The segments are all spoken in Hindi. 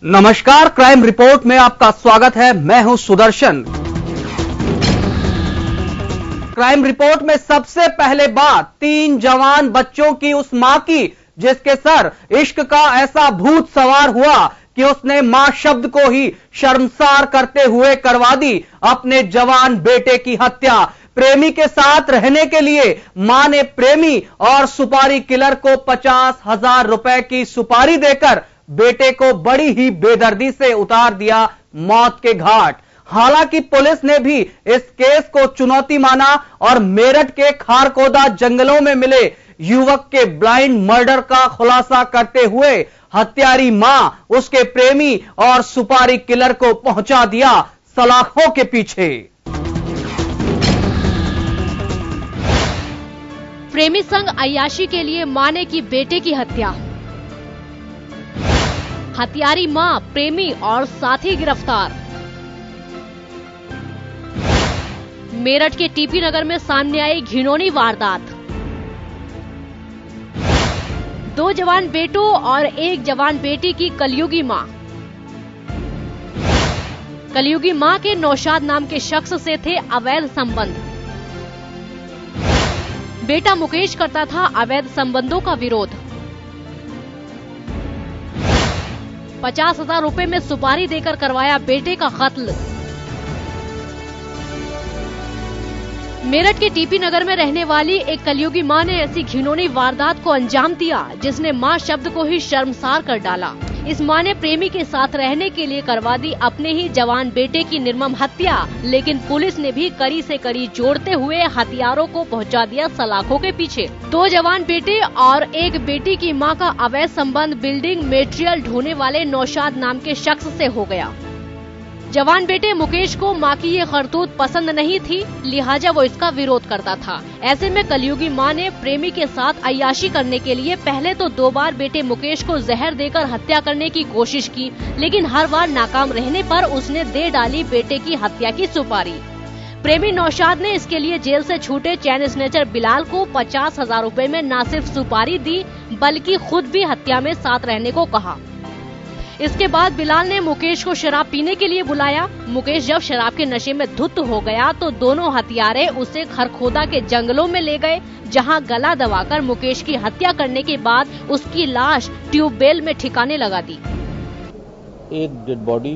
नमस्कार, क्राइम रिपोर्ट में आपका स्वागत है। मैं हूं सुदर्शन। क्राइम रिपोर्ट में सबसे पहले बात 3 जवान बच्चों की उस मां की जिसके सर इश्क का ऐसा भूत सवार हुआ कि उसने मां शब्द को ही शर्मसार करते हुए करवा दी अपने जवान बेटे की हत्या। प्रेमी के साथ रहने के लिए मां ने प्रेमी और सुपारी किलर को 50,000 रुपए की सुपारी देकर बेटे को बड़ी ही बेदर्दी से उतार दिया मौत के घाट। हालांकि पुलिस ने भी इस केस को चुनौती माना और मेरठ के खारकोदा जंगलों में मिले युवक के ब्लाइंड मर्डर का खुलासा करते हुए हत्यारी मां, उसके प्रेमी और सुपारी किलर को पहुंचा दिया सलाखों के पीछे। प्रेमी संग अय्याशी के लिए मां ने की बेटे की हत्या। हत्यारी मां, प्रेमी और साथी गिरफ्तार। मेरठ के टीपी नगर में सामने आई घिनौनी वारदात। 2 जवान बेटों और 1 जवान बेटी की कलयुगी मां। कलयुगी मां के नौशाद नाम के शख्स से थे अवैध संबंध। बेटा मुकेश करता था अवैध संबंधों का विरोध। 50,000 रुपए में सुपारी देकर करवाया बेटे का कत्ल। मेरठ के टीपी नगर में रहने वाली एक कलयुगी मां ने ऐसी घिनौनी वारदात को अंजाम दिया जिसने मां शब्द को ही शर्मसार कर डाला। इस मां ने प्रेमी के साथ रहने के लिए करवा दी अपने ही जवान बेटे की निर्मम हत्या, लेकिन पुलिस ने भी कड़ी से कड़ी जोड़ते हुए हथियारों को पहुंचा दिया सलाखों के पीछे। 2 जवान बेटे और 1 बेटी की मां का अवैध संबंध बिल्डिंग मटेरियल ढोने वाले नौशाद नाम के शख्स से हो गया। जवान बेटे मुकेश को मां की ये करतूत पसंद नहीं थी, लिहाजा वो इसका विरोध करता था। ऐसे में कलयुगी मां ने प्रेमी के साथ अय्याशी करने के लिए पहले तो 2 बार बेटे मुकेश को जहर देकर हत्या करने की कोशिश की, लेकिन हर बार नाकाम रहने पर उसने दे डाली बेटे की हत्या की सुपारी। प्रेमी नौशाद ने इसके लिए जेल से छूटे चैन स्नेचर बिलाल को 50,000 रुपए में न सिर्फ सुपारी दी बल्कि खुद भी हत्या में साथ रहने को कहा। इसके बाद बिलाल ने मुकेश को शराब पीने के लिए बुलाया। मुकेश जब शराब के नशे में धुत हो गया तो दोनों हत्यारे उसे खरखोदा के जंगलों में ले गए, जहां गला दबाकर मुकेश की हत्या करने के बाद उसकी लाश ट्यूबवेल में ठिकाने लगा दी। एक डेड बॉडी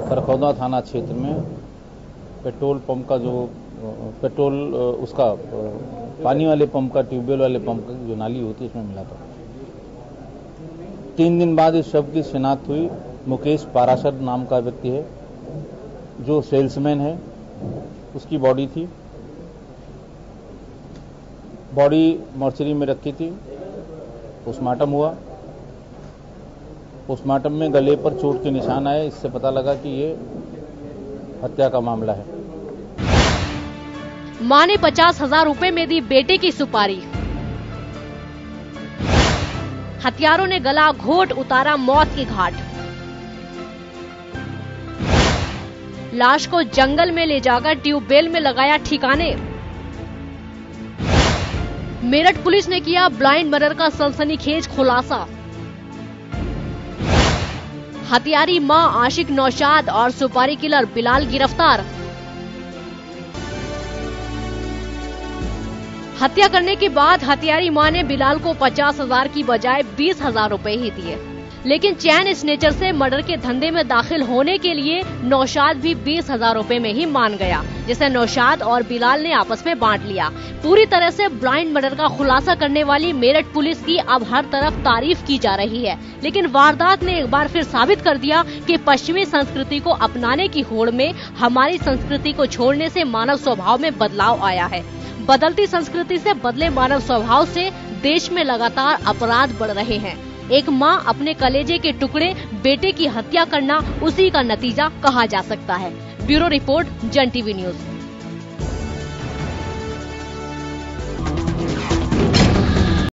खरखोदा थाना क्षेत्र में पेट्रोल पंप का उसका पानी वाले पंप का ट्यूबवेल वाले पंप का जो नाली होती है उसमें मिला था। 3 दिन बाद इस शव की शिनाख्त हुई। मुकेश पाराशर नाम का व्यक्ति है जो सेल्समैन है, उसकी बॉडी थी। बॉडी मॉर्चरी में रखी थी। पोस्टमार्टम हुआ। पोस्टमार्टम में गले पर चोट के निशान आए। इससे पता लगा कि ये हत्या का मामला है। मां ने 50,000 रुपए में दी बेटे की सुपारी। हत्यारों ने गला घोट उतारा मौत के घाट। लाश को जंगल में ले जाकर ट्यूबवेल में लगाया ठिकाने। मेरठ पुलिस ने किया ब्लाइंड मर्डर का सनसनीखेज खुलासा। हत्यारी मां आशिक नौशाद और सुपारी किलर बिलाल गिरफ्तार। हत्या करने के बाद हत्यारी मां ने बिलाल को 50,000 की बजाय 20,000 रुपए ही दिए, लेकिन चैन स्नेचर से मर्डर के धंधे में दाखिल होने के लिए नौशाद भी 20,000 रुपए में ही मान गया, जिसे नौशाद और बिलाल ने आपस में बांट लिया। पूरी तरह से ब्लाइंड मर्डर का खुलासा करने वाली मेरठ पुलिस की अब हर तरफ तारीफ की जा रही है, लेकिन वारदात ने एक बार फिर साबित कर दिया कि पश्चिमी संस्कृति को अपनाने की होड़ में हमारी संस्कृति को छोड़ने से मानव स्वभाव में बदलाव आया है। बदलती संस्कृति से बदले मानव स्वभाव से देश में लगातार अपराध बढ़ रहे हैं। एक मां अपने कलेजे के टुकड़े बेटे की हत्या करना उसी का नतीजा कहा जा सकता है। ब्यूरो रिपोर्ट, जन टीवी न्यूज।